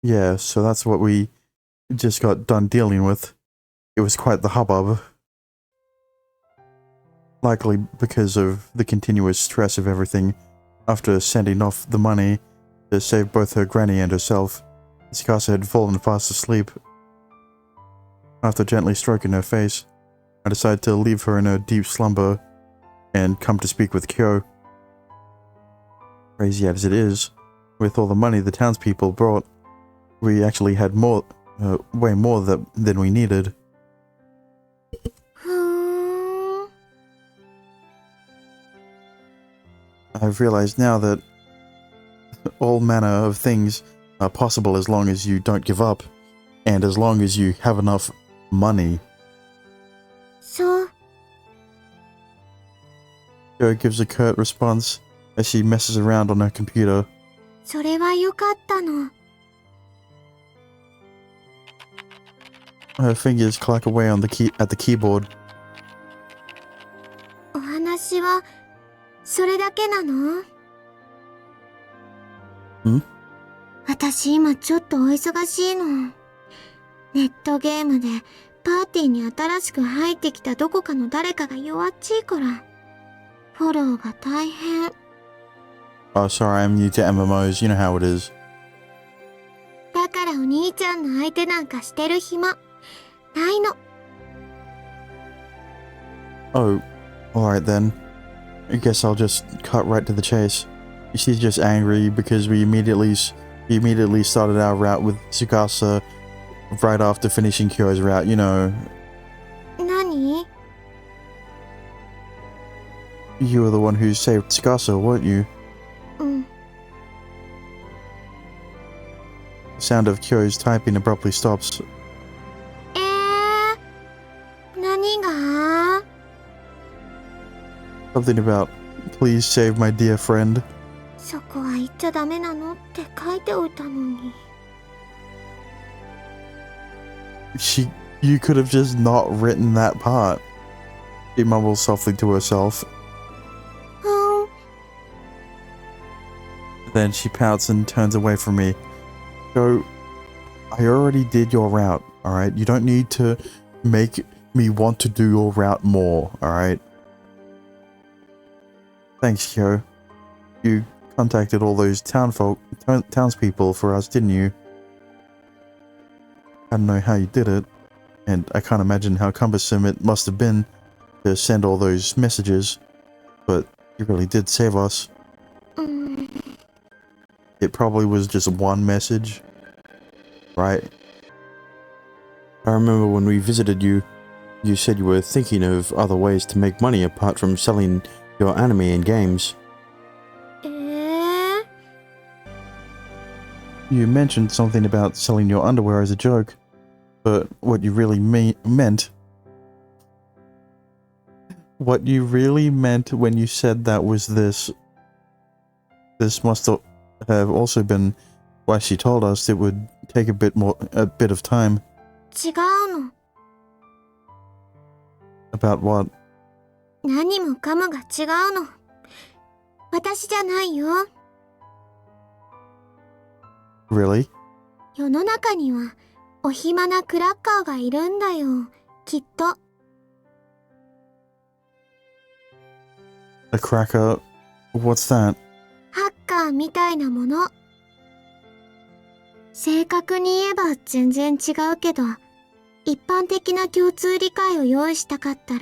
Yeah, so that's what we just got done dealing with. It was quite the hubbub. Likely because of the continuous stress of everything. After sending off the money to save both her granny and herself, Tsukasa had fallen fast asleep. After gently stroking her face, I decided to leave her in her deep slumber and come to speak with Kyo. Crazy as it is, with all the money the townspeople brought, we actually had way more than we needed. I've realized now that all manner of things are possible as long as you don't give up, and as long as you have enough money. So, Kyo gives a curt response as she messes around on her computer. それはよかったの。 Her fingers clack away on at the keyboard. お話はそれだけなの？ 私今ちょっとお忙しいの。ネットゲームでパーティーに新しく入ってきたどこかの誰かが弱っちいから、フォローが大変。 Oh, sorry, I'm new to MMOs. You know how it is. だからお兄ちゃんの相手なんかしてる暇ないの。 Oh, alright then. I guess I'll just cut right to the chase. She's just angry because we immediately started our route with Tsukasa right after finishing Kyo's route, you know. 何？ You were the one who saved Tsukasa, weren't you? うん。 The sound of Kyo's typing abruptly stops. 何が？ Something about, please save my dear friend. そこは言っちゃダメなのって書いておいたのに。 You could have just not written that part. She mumbles softly to herself. Then she pouts and turns away from me. So, I already did your route, alright? You don't need to make me want to do your route more, alright? Thanks, Kyo. You contacted all those townspeople for us, didn't you? I don't know how you did it, and I can't imagine how cumbersome it must have been to send all those messages, but you really did save us. It probably was just one message, right? I remember when we visited you, you said you were thinking of other ways to make money apart from selling your anime and games. You mentioned something about selling your underwear as a joke, but what you really meant when you said that was this. This must have also been why she told us it would take a bit of time. 違うの。 About what? 何もかもが違うの。私じゃないよ。 Really? 世の中にはお暇なクラッカーがいるんだよ。きっと。 A cracker? What's that? ハッカーみたいなもの。正確に言えば全然違うけど、一般的な共通理解を用意したかったら、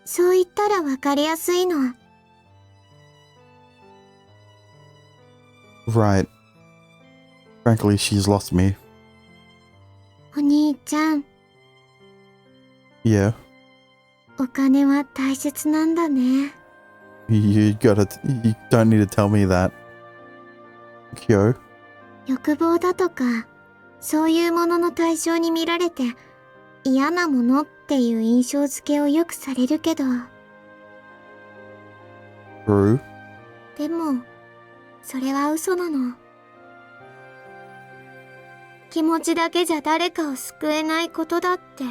そう言ったらわかりやすいの。 Right. Frankly, she's lost me. お兄ちゃん。 Yeah. お金は大切なんだね。 You don't need to tell me that. Kyo? 欲望だとか、そういうものの対象に見られて、嫌なものっていう印象付けをよくされるけど。True. でも、それは嘘なの。気持ちだけじゃ誰かを救えないことだって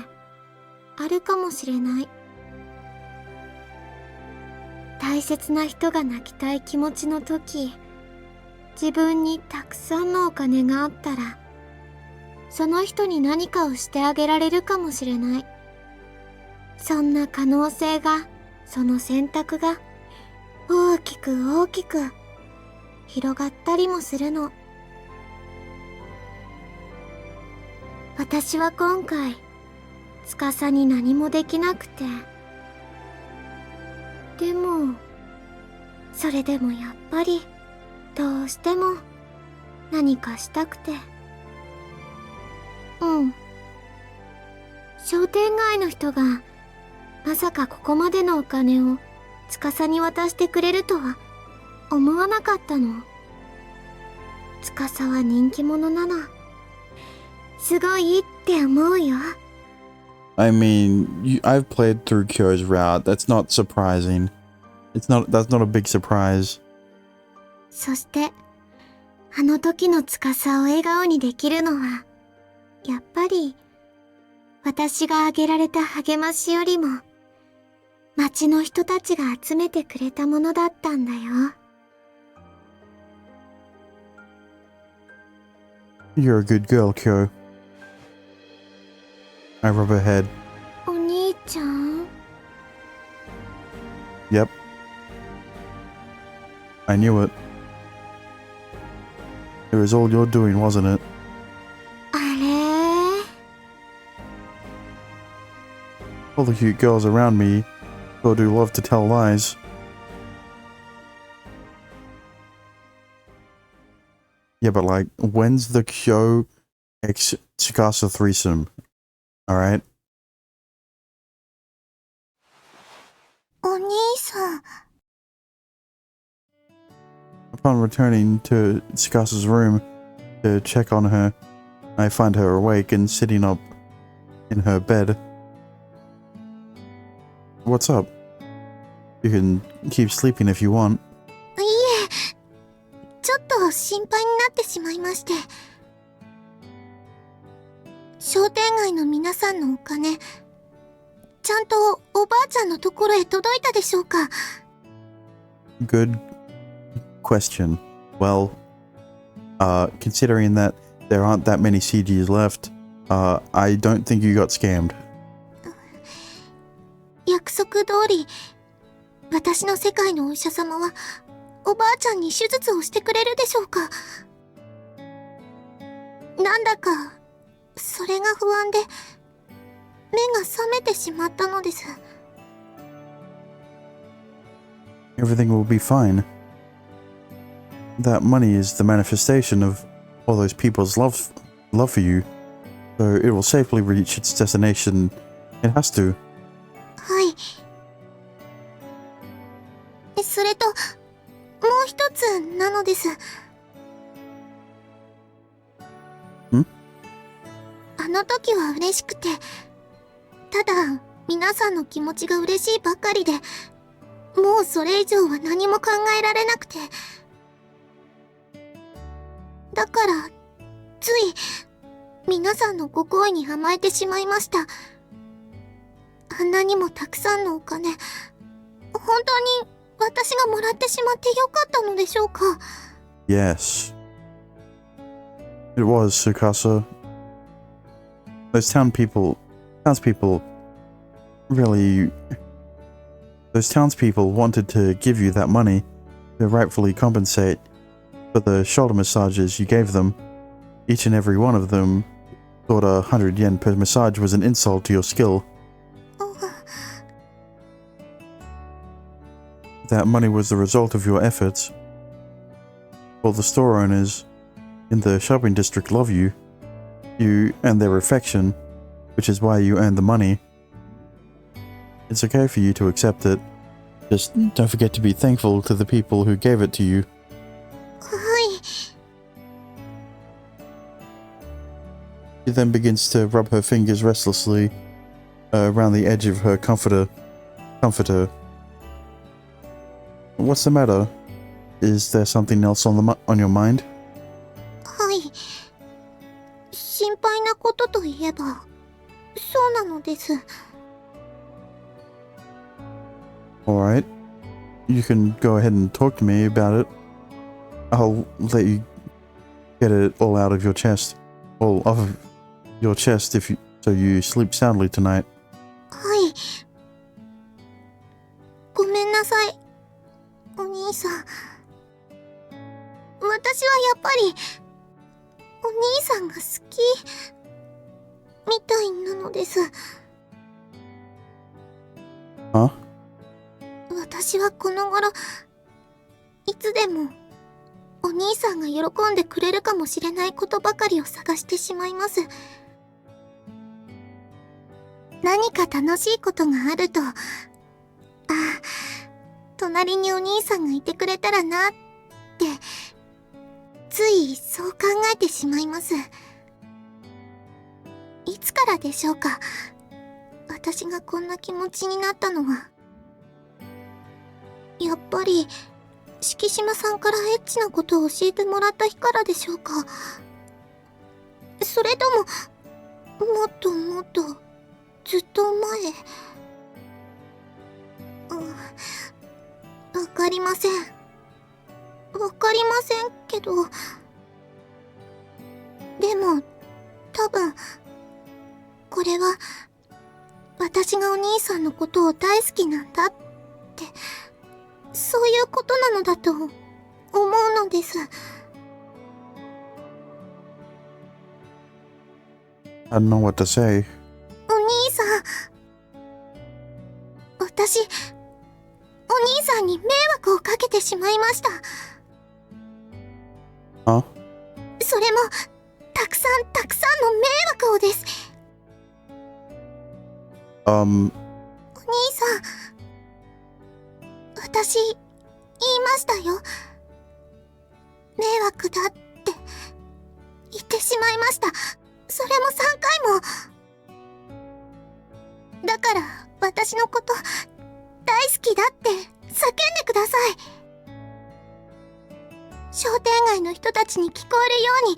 あるかもしれない。大切な人が泣きたい気持ちの時、自分にたくさんのお金があったらその人に何かをしてあげられるかもしれない。そんな可能性が、その選択が大きく大きく広がったりもするの。私は今回司に何もできなくて、でもそれでもやっぱりどうしても何かしたくて。商店街の人がまさかここまでのお金を司に渡してくれるとは思わなかったの。司は人気者なの。すごいって思うよ。I mean, I've played through Kyo's route. That's not surprising. That's not a big surprise. そしてあの時の司を笑顔にできるのはやっぱり私があげられた励ましよりも町の人たちが集めてくれたものだったんだよ。You're a good girl, Kyo. I rub her head. お兄ちゃん。 Yep. I knew it. It was all your doing, wasn't it? あれ All the cute girls around me sure do love to tell lies. Yeah, but like, when's the Kyo x Tsukasa threesome? Alright? お兄さん。 Upon returning to Tsukasa's room to check on her, I find her awake and sitting up in her bed. What's up? You can keep sleeping if you want. いえ、ちょっと心配になってしまいまして。商店街の皆さんのお金、ちゃんとおばあちゃんのところへ届いたでしょうか？ Good question. Well, considering that there aren't that many CDs left, I don't think you got scammed. 約束通り、私の世界のお医者様はおばあちゃんに手術をしてくれるでしょうか？なんだかそれが不安で目が覚めてしまったのです。 Everything will be fine. That money is the manifestation of all those people's love for you, so it will safely reach its destination. It has to. はい。それともう一つなのです。あの時は嬉しくて、ただ皆さんの気持ちが嬉しいばかりで、もうそれ以上は何も考えられなくて、だからつい皆さんのご好意に甘えてしまいました。あんなにもたくさんのお金、本当に私がもらってしまってよかったのでしょうか？ Yes. It was, Tsukasa. Those townspeople wanted to give you that money to rightfully compensate for the shoulder massages you gave them. Each and every one of them thought 100 yen per massage was an insult to your skill. That money was the result of your efforts. All the store owners in the shopping district love you. You earn their affection, which is why you earned the money. It's okay for you to accept it. Just don't forget to be thankful to the people who gave it to you. はい。 She then begins to rub her fingers restlessly around the edge of her comforter. What's the matter? Is there something else on your mind? はい。心配なことといえば、そうなのです。 Alright. You can go ahead and talk to me about it. I'll let you get it all out of your chest. All your chest so you sleep soundly tonight. はい。ごめんなさい、お兄さん。私はやっぱり、お兄さんが好き、みたいなのです。Huh? 私はこの頃、いつでも、お兄さんが喜んでくれるかもしれないことばかりを探してしまいます。何か楽しいことがあると、隣にお兄さんがいてくれたらなって、ついそう考えてしまいます。いつからでしょうか、私がこんな気持ちになったのは。やっぱり、敷島さんからエッチなことを教えてもらった日からでしょうか。それとも、もっともっと、ずっと前。わかりません。わかりませんけど。でも、多分、これは、私がお兄さんのことを大好きなんだって、そういうことなのだと思うのです。I don't know what to say. お兄さん。私、お兄さんに迷惑をかけてしまいました。Huh? それも、たくさんの迷惑をです。お兄さん、私、言いましたよ。迷惑だって言ってしまいました。それも3回も。だから、私のこと、大好きだって叫んでください。商店街の人たちに聞こえるように、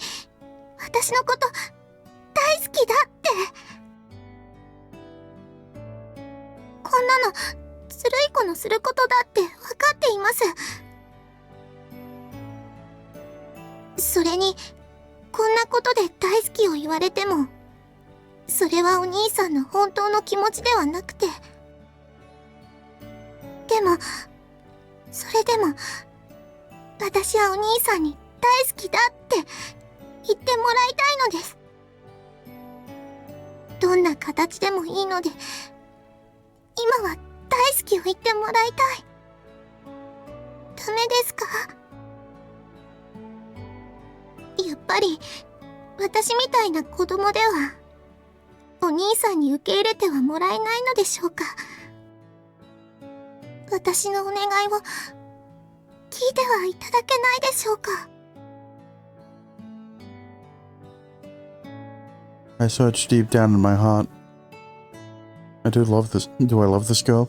私のこと、大好きだって。こんなの、ずるい子のすることだって分かっています。それに、こんなことで大好きを言われても、それはお兄さんの本当の気持ちではなくて。でも、それでも、私はお兄さんに大好きだって言ってもらいたいのです。どんな形でもいいので、今は大好きを言ってもらいたい。ダメですか？やっぱり、私みたいな子供では、お兄さんに受け入れてはもらえないのでしょうか。私のお願いを、聞いてはいただけないでしょうか。I searched deep down in my heart. Do I love this girl?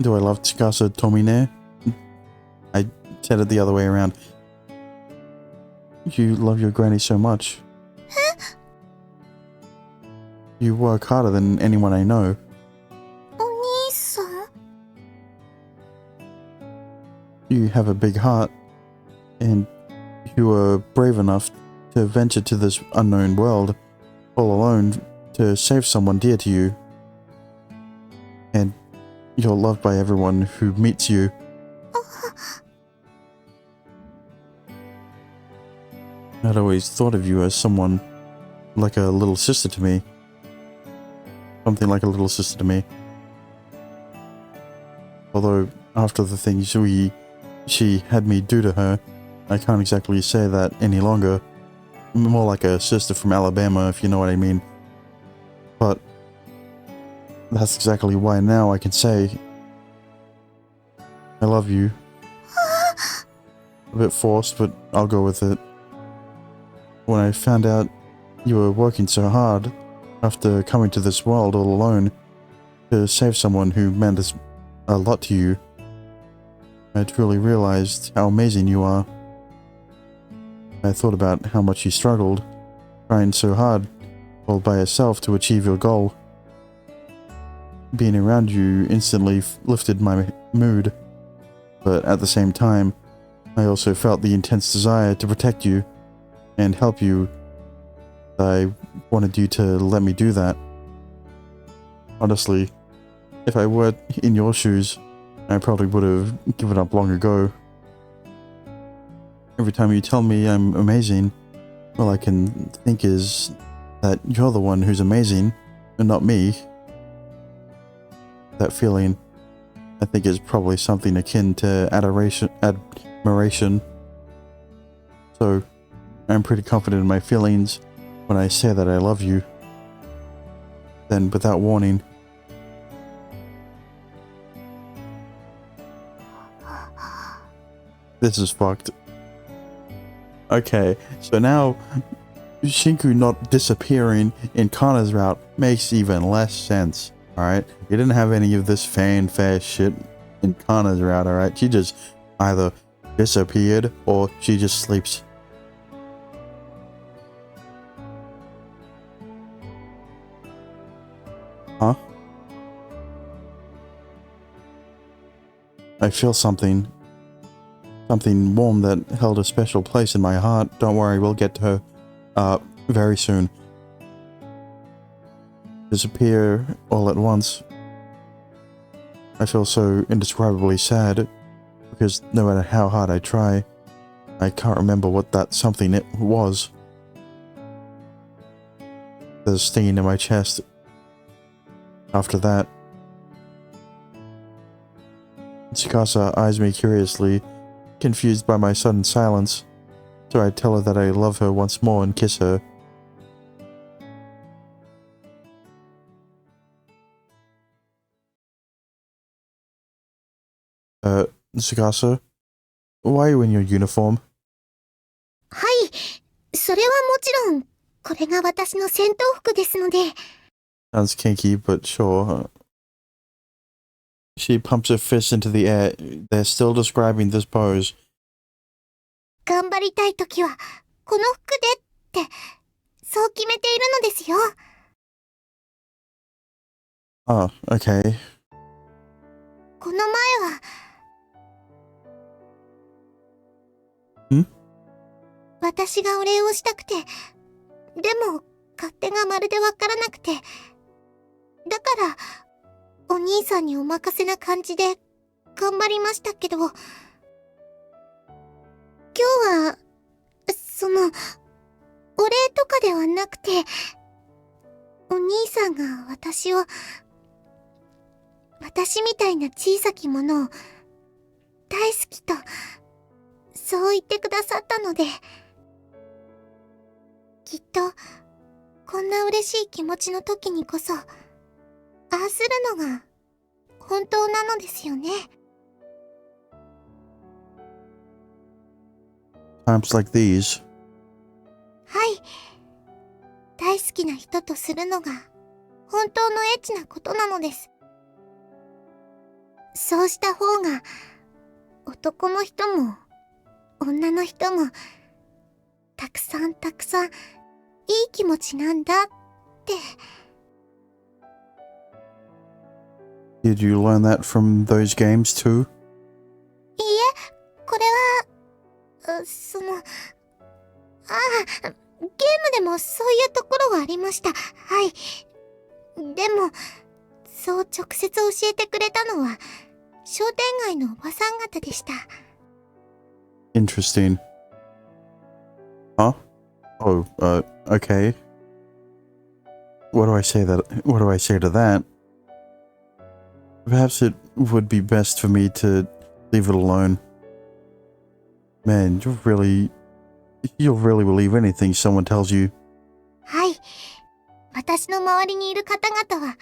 Do I love Tsukasa Tomine? I said it the other way around. You love your granny so much. You work harder than anyone I know. お兄さん？ You have a big heart, and you were brave enough to venture to this unknown world all alone to save someone dear to you. And you're loved by everyone who meets you. I'd always thought of you as someone like a little sister to me. Something like a little sister to me. Although, after the things she had me do to her, I can't exactly say that any longer. More like a sister from Alabama, if you know what I mean. But that's exactly why now I can say I love you. A bit forced, but I'll go with it. When I found out you were working so hard after coming to this world all alone to save someone who meant a lot to you, I truly realized how amazing you are. I thought about how much you struggled, trying so hard all by yourself to achieve your goal. Being around you instantly lifted my mood, but at the same time, I also felt the intense desire to protect you and help you I wanted you to let me do that. Honestly, if I were in your shoes, I probably would have given up long ago. Every time you tell me I'm amazing, all I can think is that you're the one who's amazing, and not me. That feeling, I think, is probably something akin to admiration. So, I'm pretty confident in my feelings when I say that I love you. Then, without warning, this is fucked. Okay, so now Shinku not disappearing in Kana's route makes even less sense, alright? You didn't have any of this fanfare shit in Kana's route, alright? She just either disappeared or she just sleeps. Huh? I feel something. Something warm that held a special place in my heart. Don't worry, we'll get to her very soon. Disappear all at once. I feel so indescribably sad because no matter how hard I try, I can't remember what that something it was. There's a stinging in my chest. After that, Tsukasa eyes me curiously, confused by my sudden silence, so I tell her that I love her once more and kiss her. Tsukasa? Why are you in your uniform? はい、それはもちろん、これが私の戦闘服ですので。Sounds kinky, but sure. She pumps her fist into the air. They're still describing this pose. 頑張りたいときは、この服でって、そう決めているのですよ。Ah, okay. この前は、私がお礼をしたくて、でも、勝手がまるでわからなくて、だから、お兄さんにお任せな感じで、頑張りましたけど、今日は、お礼とかではなくて、お兄さんが私みたいな小さきものを、大好きと、そう言ってくださったので、きっと、こんな嬉しい気持ちの時にこそ、ああするのが、本当なのですよね。Times like these. はい。大好きな人とするのが、本当のエッチなことなのです。そうした方が、男の人も、女の人も、たくさんたくさん、いい気持ちなんだって。Did you learn that from those games too? いいえ、これは、ゲームでもそういうところはありました。はい。でも、そう直接教えてくれたのは、商店街のおばさん方でした。Interesting. Huh? Oh, okay. What do I say to that? Perhaps it would be best for me to leave it alone. Man, you'll really believe anything someone tells you. はい。私の周りにいる方々は、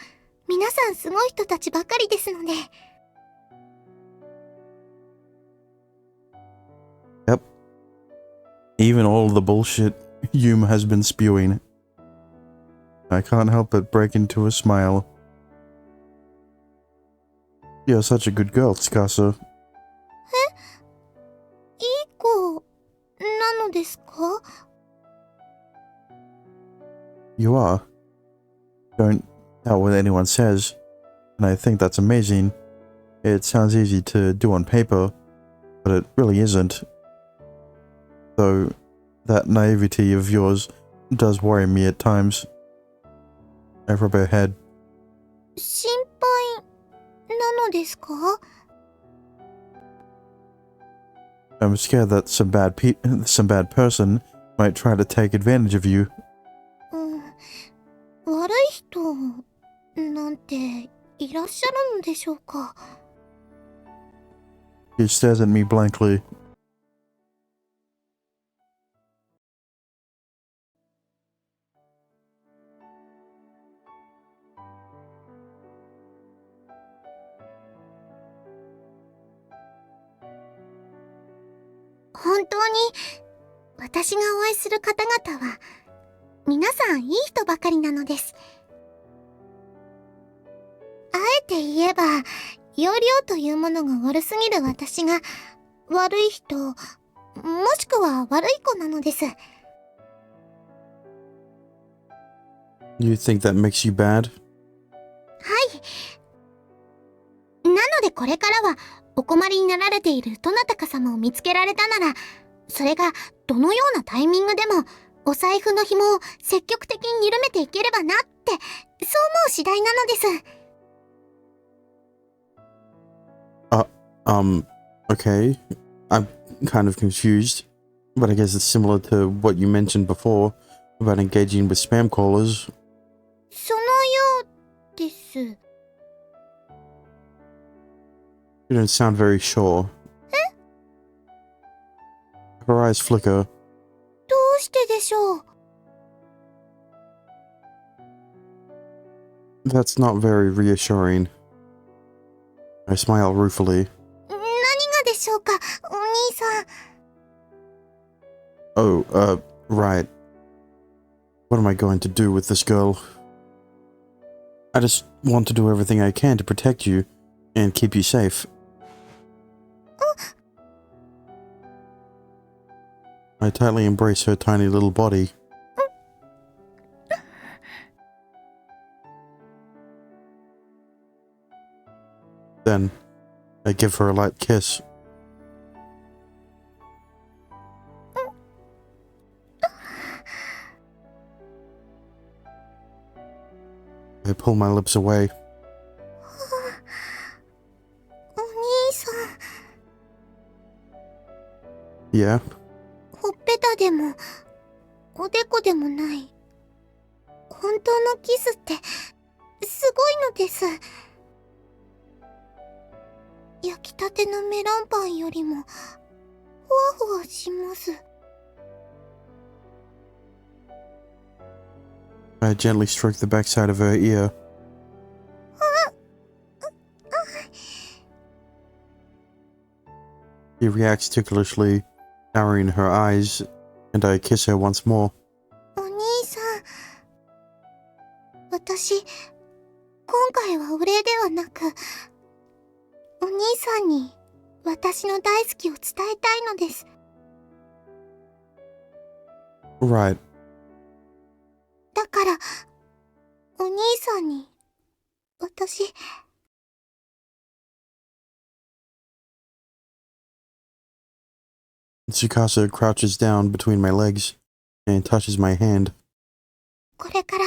皆さんすごい人たちばかりですので。Yep. Even all the bullshit Yuma has been spewing. I can't help but break into a smile. You're such a good girl, Tsukasa. いい子、なのですか? You are. Don't doubt what anyone says, and I think that's amazing. It sounds easy to do on paper, but it really isn't. Though, that naivety of yours does worry me at times. I rub her head. 心配なのですか？ I'm scared that some bad person might try to take advantage of you. 悪い人なんていらっしゃるのでしょうか？ He stares at me blankly. 本当に私がお会いする方々は皆さんいい人ばかりなのです。あえて言えば、要領というものが悪すぎる私が悪い人、もしくは悪い子なのです。You think that makes you bad? はい。なのでこれからはお困りになられているどなたか様を見つけられたなら、それがどのようなタイミングでもお財布の紐を積極的に緩めていければなって、そう思う次第なのです。Okay. I'm kind of confused, but I guess it's similar to what you mentioned before about engaging with spam callers. そのようです。 You don't sound very sure. Her eyes flicker. どうしてでしょう？ That's not very reassuring. I smile ruefully. 何がでしょうか、お兄さん。Oh, right. What am I going to do with this girl? I just want to do everything I can to protect you and keep you safe. I tightly embrace her tiny little body. Then, I give her a light kiss. I pull my lips away. お兄さん。 Yeah? ほっぺたでもおでこでもない本当のキスってすごいのです。焼きたてのメロンパンよりもふわふわします。 I gently stroke the backside of her ear. She reacts ticklish, narrowing her eyes, and I kiss her once more. お兄さん、私今回はお礼ではなく、お兄さんに私の大好きを伝えたいのです。 Right. だからお兄さんに私。 Tsukasa crouches down between my legs and touches my hand. これから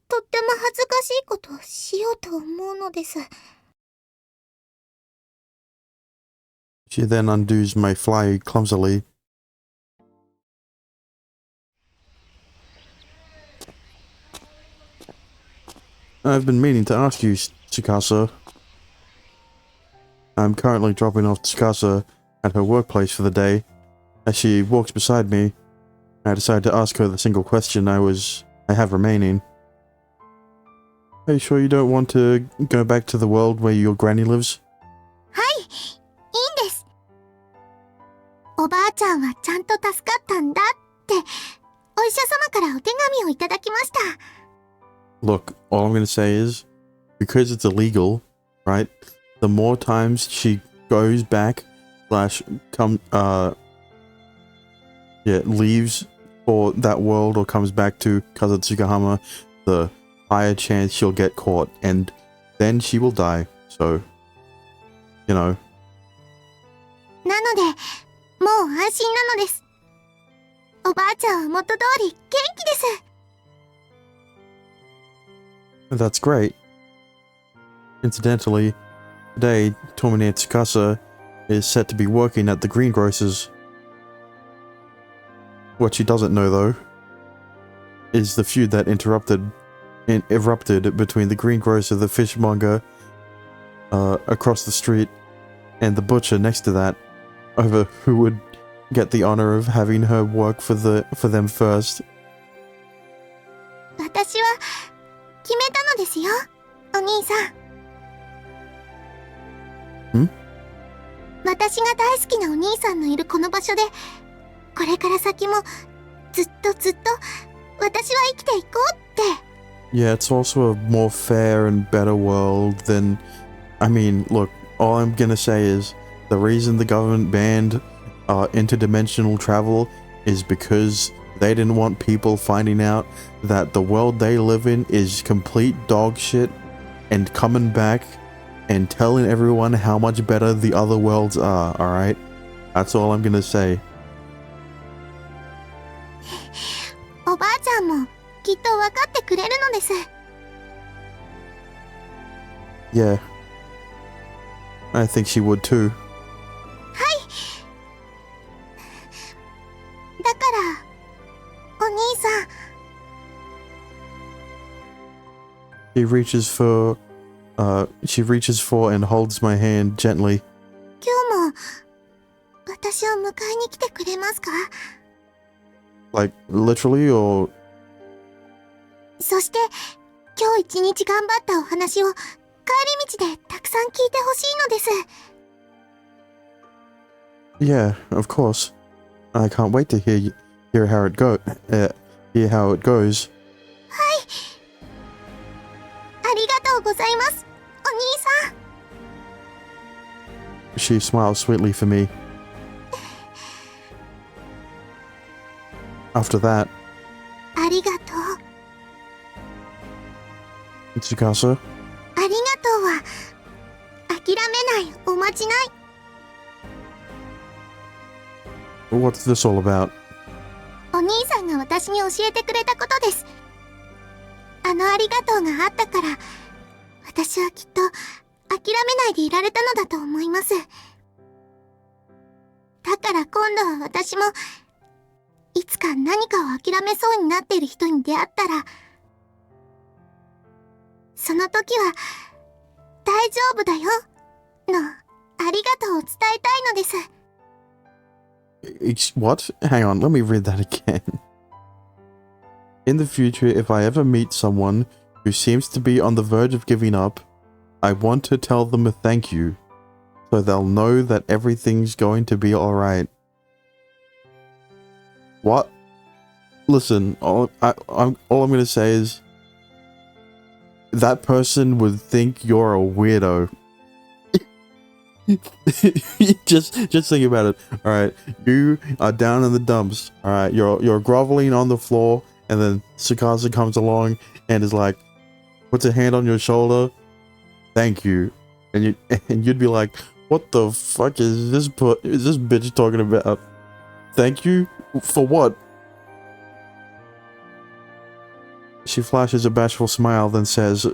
とっても恥ずかしいことをしようと思うのです。 She then undoes my fly clumsily. I've been meaning to ask you, Tsukasa. I'm currently dropping off Tsukasa at her workplace for the day. As she walks beside me, I decide to ask her the single question I have remaining. Are you sure you don't want to go back to the world where your granny lives? はい、いいんです。おばあちゃんはちゃんと助かったんだってお医者様からお手紙をいただきました。 Look, all I'm going to say is, because it's illegal, right? The more times she goes back, leaves for that world or comes back to Kazatsugahama, the higher chance she'll get caught, and then she will die. So, you know. なのでもう安心なのです。おばあちゃんは元通り元気です。That's great. Incidentally, today, Tomine Tsukasa is set to be working at the greengrocer's. What she doesn't know, though, is the feud that erupted between the greengrocer, the fishmonger, across the street, and the butcher next to that, over who would get the honor of having her work for them first. 私は決めたのですよ、お兄さん。私が大好きなお兄さんのいるこの場所で、これから先もずっと私は生きていこうって。Yeah, it's also a more fair and better world than... I mean, look, all I'm gonna say is the reason the government banned interdimensional travel is because they didn't want people finding out that the world they live in is complete dog shit and coming back and telling everyone how much better the other worlds are, alright? That's all I'm gonna say. おばあちゃんもきっと分かってくれるのです。Yeah. I think she would too. はい。だから、お兄さん。She reaches for and holds my hand gently. 今日も私を迎えに来てくれますか？ Like, literally, or... そして、今日一日頑張ったお話を帰り道でたくさん聞いてほしいのです。Yeah, of course. I can't wait to hear how it goes. はい。ありがとうございます、お兄さん。She smiles sweetly for me. After that, ありがとう。Tsukasa, ありがとうは諦めない、おまじない。what's this all about? お兄さんが私に教えてくれたことです。あのありがとうがあったから、私はきっと諦めないでいられたのだと思います。だから今度は私も、いつか何かを諦めそうになっている人に出会ったら、その時は、大丈夫だよ、の、ありがとうを伝えたいのです。What? Hang on, let me read that again. In the future, if I ever meet someone who seems to be on the verge of giving up, I want to tell them a thank you, so they'll know that everything's going to be alright. What? Listen, all I'm gonna say is that person would think you're a weirdo. just think about it. All right, you are down in the dumps. All right, you're groveling on the floor, and then Tsukasa comes along and is like, puts a hand on your shoulder. Thank you, and you'd be like, what the fuck is this bitch talking about? Thank you for what? She flashes a bashful smile, then says,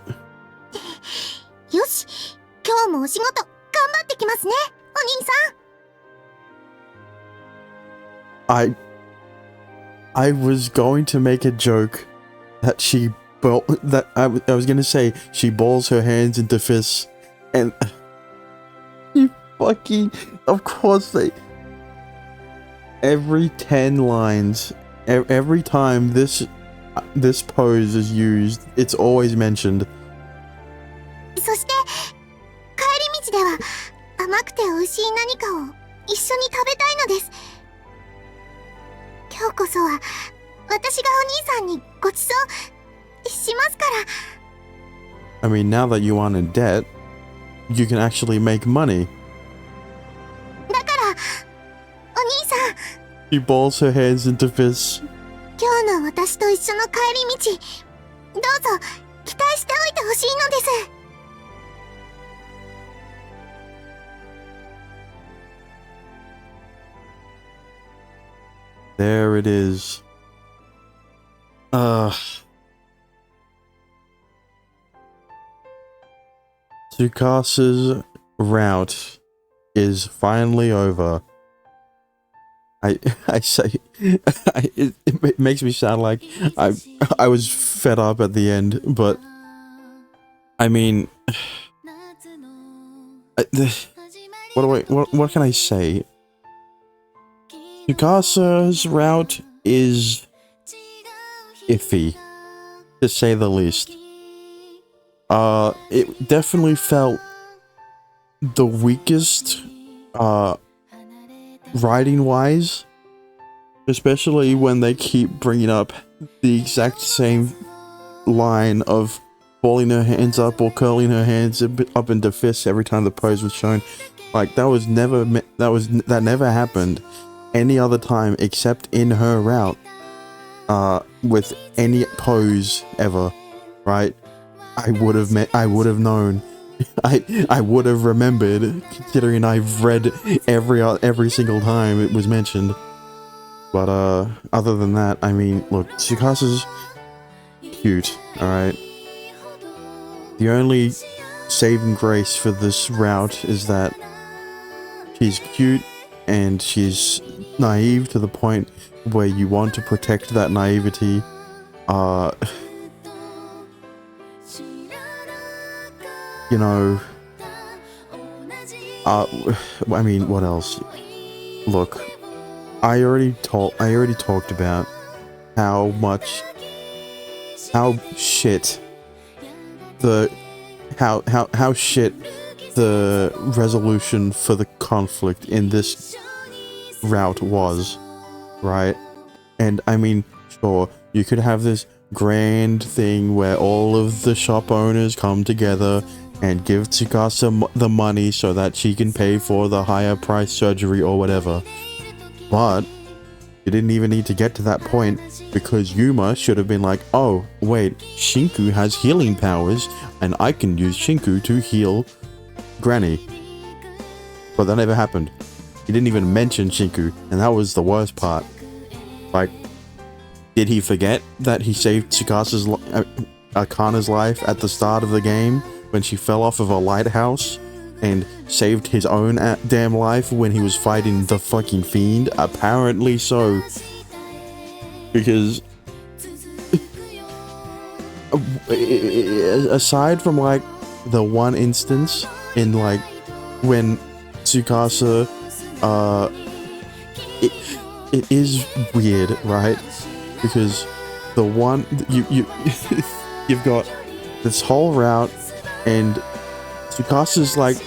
よし、今日もお仕事頑張ってきますね、お兄さん。I was going to make a joke that I was going to say she balls her hands into fists, and you fucking, of course every 10 lines, every time this pose is used, it's always mentioned. そして帰り道では甘くて美味しい何かを一緒に食べたいのです。今日こそは私がお兄さんにごちそうしますから。I mean, now that you aren't in debt, you can actually make money. だからお兄さん。She balls her hands into fists. 今日の私と一緒の帰り道、どうぞ期待しておいてほしいのです。There it is. Tsukasa's route is finally over. I say it makes me sound like I was fed up at the end, but I mean, what can I say? Tsukasa's route is iffy, to say the least. It definitely felt the weakest, writing-wise, especially when they keep bringing up the exact same line of balling her hands up or curling her hands up into fists every time the pose was shown. Like, that never happened any other time except in her route, with any pose ever, right? I would have known. I would have remembered, considering I've read every single time it was mentioned. But other than that, I mean, look, Tsukasa's cute, alright? The only saving grace for this route is that she's cute and she's naive to the point where you want to protect that naivety. You know, I mean, what else? Look, I already talked about how shit the resolution for the conflict in this route was, right? And I mean, sure, you could have this grand thing where all of the shop owners come together and give Tsukasa the money so that she can pay for the higher price surgery or whatever. But you didn't even need to get to that point, because Yuma should have been like, oh, wait, Shinku has healing powers, and I can use Shinku to heal Granny. But that never happened. He didn't even mention Shinku, and that was the worst part. Like, did he forget that he saved Tsukasa's Akana's life at the start of the game when she fell off of a lighthouse, and saved his own damn life when he was fighting the fucking fiend? Apparently so. Because aside from like the one instance in like when Tsukasa, it is weird, right? Because the one you've got this whole route, and Tsukasa's like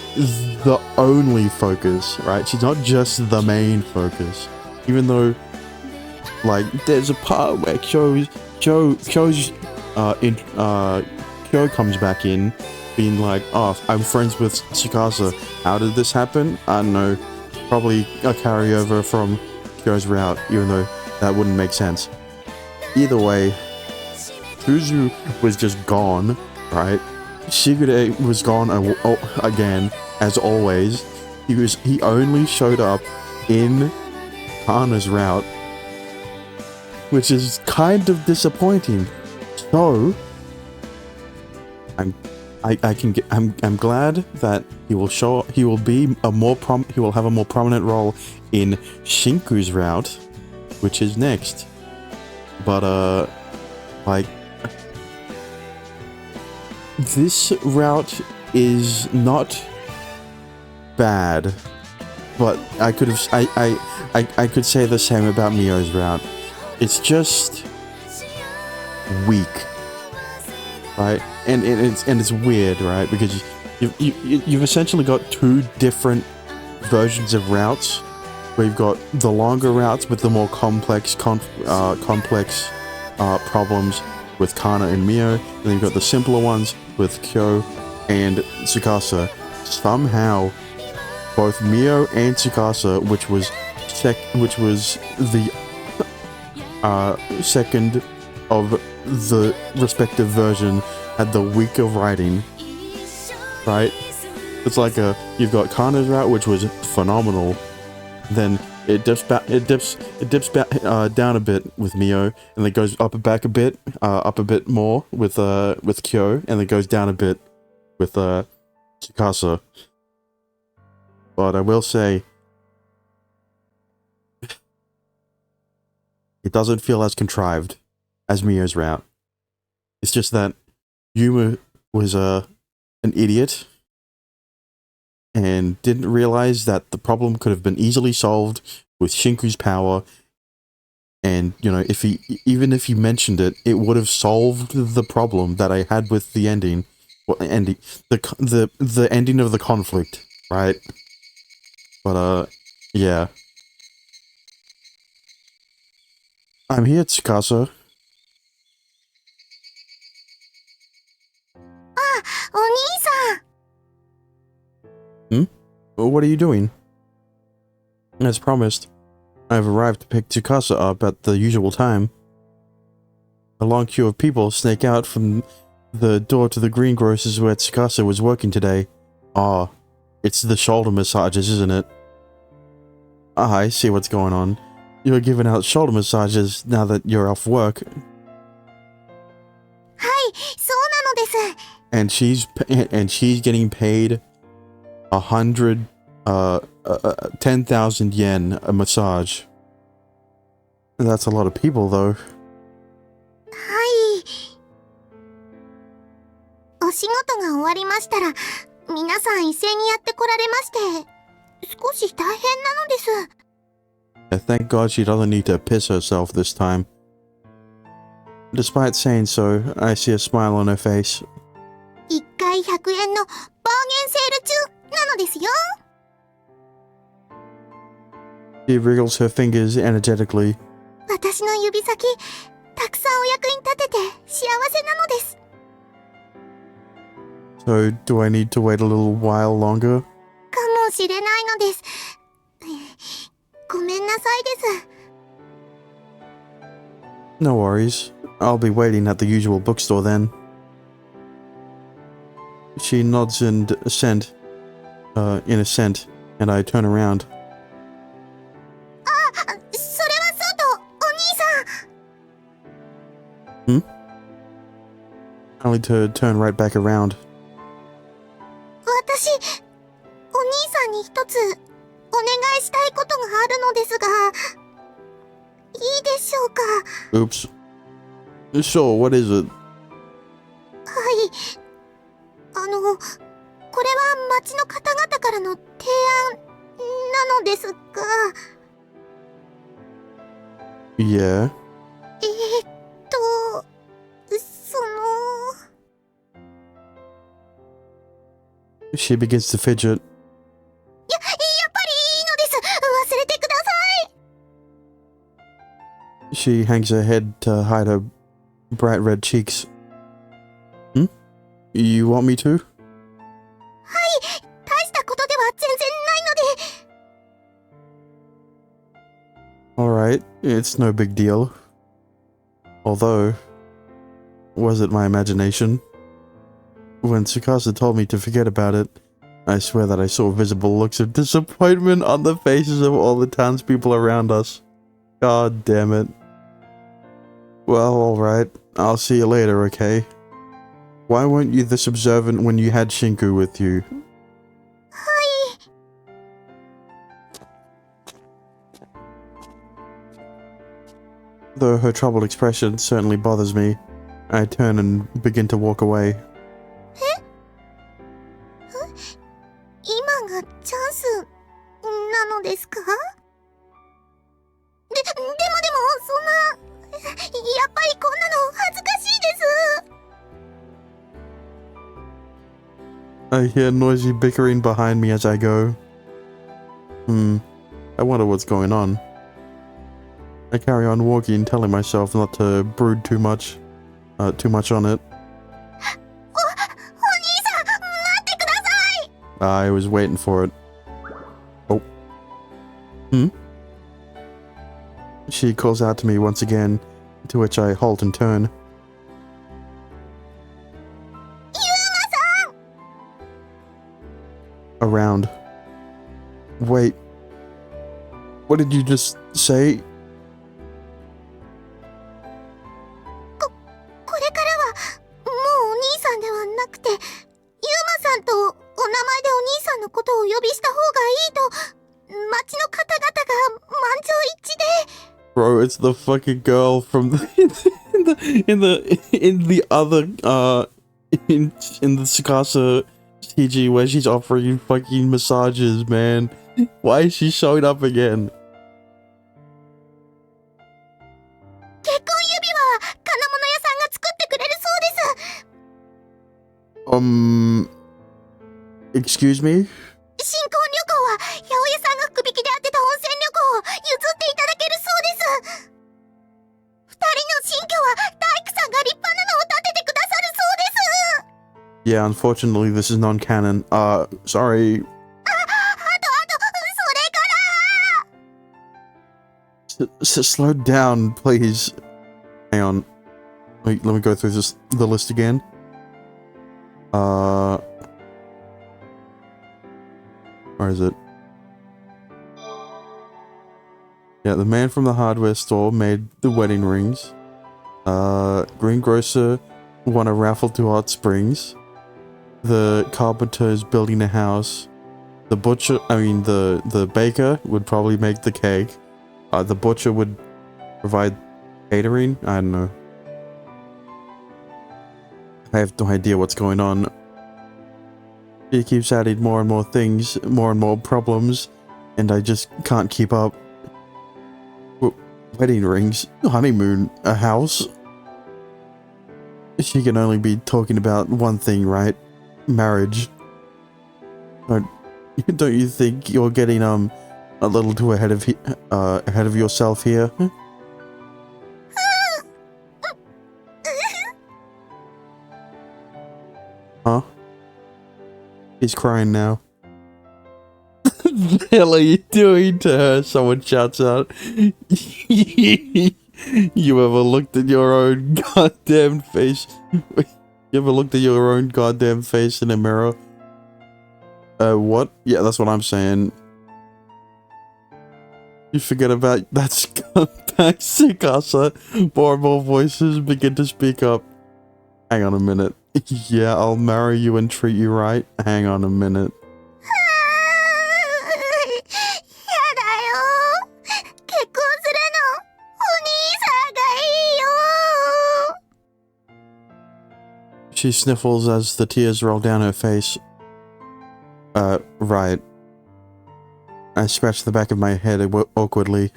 the only focus, right? She's not just the main focus, even though like there's a part where Kyo comes back in, being like, oh, I'm friends with Tsukasa. How did this happen? I don't know. Probably a carryover from Kyo's route, even though that wouldn't make sense. Either way, Kuzu was just gone, right? Shigure was gone again, as always. He only showed up in Kana's route, which is kind of disappointing. So I'm glad that he will have a more prominent role in Shinku's route, which is next. But like, this route is not bad, but I could say the same about Mio's route. It's just weak, right? And it's weird, right? Because you've essentially got two different versions of routes, where you've got the longer routes with the more complex problems with Kana and Mio, and then you've got the simpler ones with Kyo and Tsukasa. Somehow, both Mio and Tsukasa, which was the second of the respective version, had the weaker writing, right? It's like you've got Kana's route, which was phenomenal, then It dips back down a bit with Mio, and then goes up a bit more with Kyo, and then goes down a bit with Tsukasa. But I will say, it doesn't feel as contrived as Mio's route. It's just that Yuma was an idiot and didn't realize that the problem could have been easily solved with Shinku's power. And, you know, even if he mentioned it, it would have solved the problem that I had with the ending. Well, the ending of the conflict, right? But, yeah. I'm here, Tsukasa. Ah, お兄さん。 What are you doing? As promised, I've arrived to pick Tsukasa up at the usual time. A long queue of people snake out from the door to the greengrocer's where Tsukasa was working today. Ah, it's the shoulder massages, isn't it? Ah, I see what's going on. You're giving out shoulder massages now that you're off work. はい、そうなのです。 And she's getting paid 10,000 yen a massage. That's a lot of people, though. はい。お仕事が終わりましたら、皆さん一斉にやってこられまして、少し大変なのです。 Thank God she doesn't need to piss herself this time. Despite saying so, I see a smile on her face. 1回100円のバーゲンセール中なのですよ。 She wriggles her fingers energetically. 私の指先、たくさんお役に立てて幸せなのです。 So, do I need to wait a little while longer? かもしれないのです。ごめんなさいです。 No worries. I'll be waiting at the usual bookstore then. She nods in assent, and I turn around. あ、それはそうと、お兄さん。 Only to turn right back around. 私、お兄さんに一つお願いしたいことがあるのですが、いいでしょうか。 Oops. Sure, what is it? はい。これは町の方々からの提案なのですが。 Yeah. その。 She begins to fidget. やっぱりいいのです。忘れてください。 She hangs her head to hide her bright red cheeks. You want me to? はい。大したことでは全然ないので。 Alright, it's no big deal. Although, was it my imagination? When Tsukasa told me to forget about it, I swear that I saw visible looks of disappointment on the faces of all the townspeople around us. God damn it. Well, alright. I'll see you later, okay? Why weren't you this observant when you had Shinku with you? はい。 Though her troubled expression certainly bothers me, I turn and begin to walk away. 今がチャンスなのですか？でもそんな、やっぱりこんなの恥ずかしいです。 I hear noisy bickering behind me as I go. I wonder what's going on. I carry on walking, telling myself not to brood too much on it. お兄さん、待ってください。 I was waiting for it. Oh. She calls out to me once again, to which I halt and turn. ユーマさん。 Around. Wait. What did you just say? これからはもうお兄さんではなくてユーマさんとお名前でお兄さんのことをお呼びした方がいいと町の方々が満場一致で。 Bro, it's the fucking girl from in the other in the Tsukasa TG where she's offering fucking massages, man. Why is she showing up again? 結婚指輪は金物屋さんが作ってくれるそうです。 Excuse me? 新婚旅行は八百屋さんが福引きで当てた温泉旅行を譲っていただけるそうです。二人の新居は大工さんが立派なのを建ててくださるそうです。 Yeah, unfortunately this is non-canon. Sorry. それから Slow down, please. Hang on. Wait, let me go through the list again. Where is it? Yeah, the man from the hardware store made the wedding rings. Greengrocer won a raffle to Hot Springs. The carpenter is building a house. The butcher, the baker would probably make the cake. The butcher would provide catering? I don't know. I have no idea what's going on. He keeps adding more and more things, more and more problems, and I just can't keep up. Wedding rings, honeymoon, a house. She can only be talking about one thing, right? Marriage. Don't you think you're getting a little too ahead of yourself here? Huh? He's crying now. What the hell are you doing to her? Someone shouts out. You ever looked at your own goddamn face? You ever looked at your own goddamn face in a mirror? What? Yeah, that's what I'm saying. You forget about that scumbag Sikasa. More and more voices begin to speak up. Hang on a minute. Yeah, I'll marry you and treat you right. Hang on a minute. やだよ。結婚するのお兄さんがいいよ。 She sniffles as the tears roll down her face. Right. I scratch the back of my head awkwardly.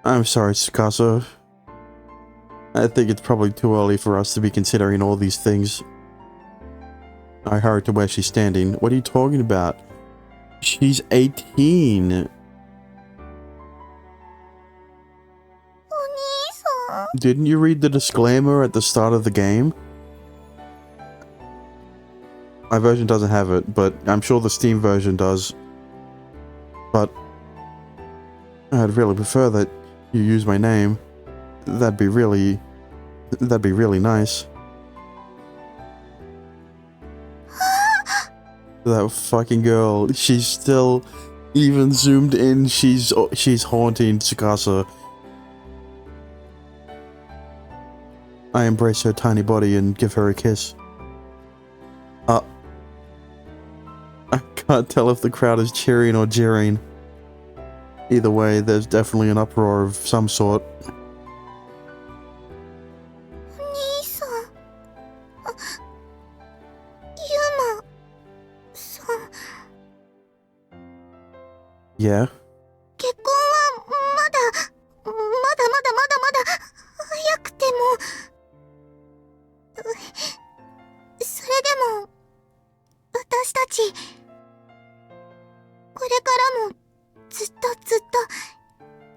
I'm sorry, Tsukasa. I think it's probably too early for us to be considering all these things. I hurry to where she's standing. What are you talking about? She's 18. お兄さん。 Didn't you read the disclaimer at the start of the game? My version doesn't have it, but I'm sure the Steam version does. But I'd really prefer that you use my name. That'd be really nice. That fucking girl, she's still, even zoomed in, she's haunting Tsukasa. I embrace her tiny body and give her a kiss. I can't tell if the crowd is cheering or jeering. Either way, there's definitely an uproar of some sort. お兄さん。ユーマさん。 Yeah? 結婚はまだ早くても。それでも私たちこれからもずっと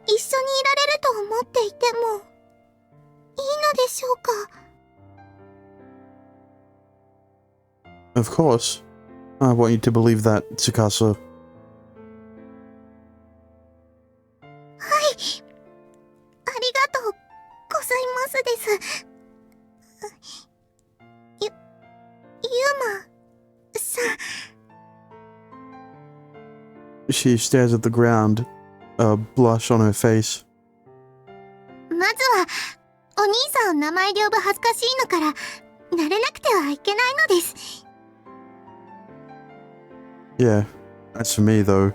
一緒にいられると思っていてもいいのでしょうか。 Of course. I want you to believe that, Tsukasa. はい、ありがとうございますです。ユーマさん。 She stares at the ground, blush on her face. まずは、お兄さんを名前で呼ぶ恥ずかしいのから、慣れなくてはいけないのです。Yeah, as for me though,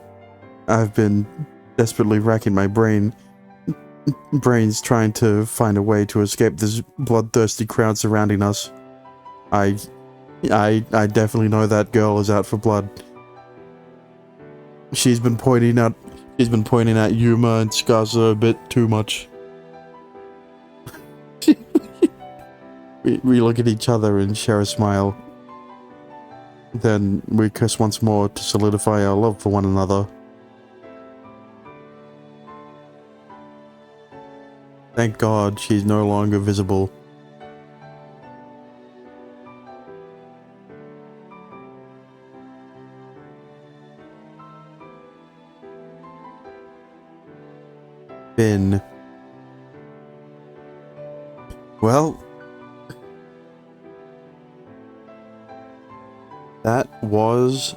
I've been desperately racking my brains trying to find a way to escape this bloodthirsty crowd surrounding us. I definitely know that girl is out for blood. She's been pointing at Yuma and Skaza a bit too much. we look at each other and share a smile. Then we kiss once more to solidify our love for one another. Thank God she's no longer visible. Finn. Well, that was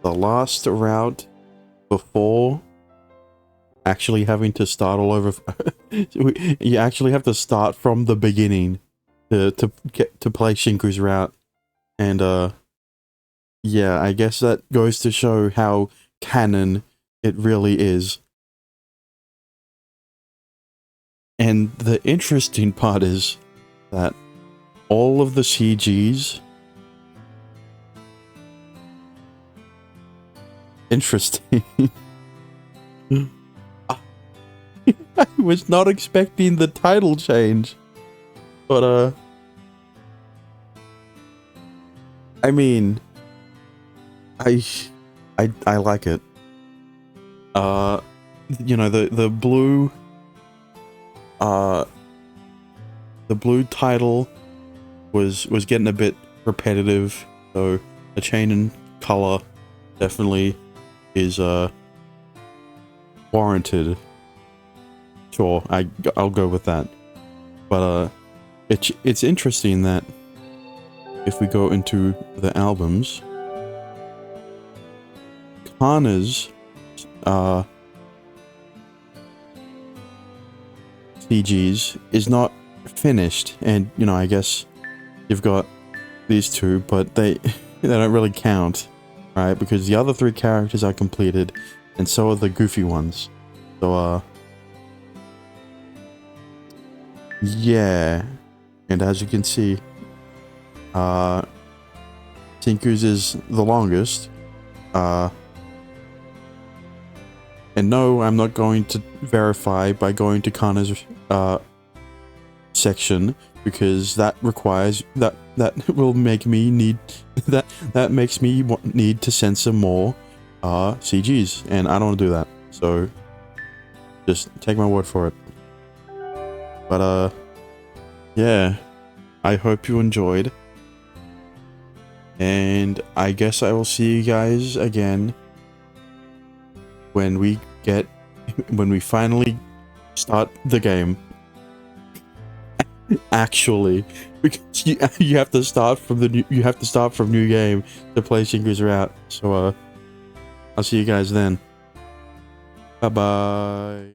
the last route before actually having to start all over. You actually have to start from the beginning to get to play Shinku's route. And yeah, I guess that goes to show how canon it really is. And the interesting part is that all of the CGs... Interesting. I was not expecting the title change. But, I mean... I like it. You know, the blue... the blue title was getting a bit repetitive, so a change in color definitely is warranted. Sure, I'll go with that. But it's interesting that if we go into the albums, Kana's CGs is not finished, and you know, I guess you've got these two, but they don't really count, right? Because the other three characters are completed, and so are the goofy ones. So yeah, and as you can see, Tinku's is the longest. And no, I'm not going to verify by going to Kana's section, because that requires that will make me need that makes me need to censor more CGs, and I don't want to do that. So just take my word for it. But yeah, I hope you enjoyed, and I guess I will see you guys again when we finally start the game. Actually, because you have to start from new game to play Shinku's route. So I'll see you guys then. Bye bye.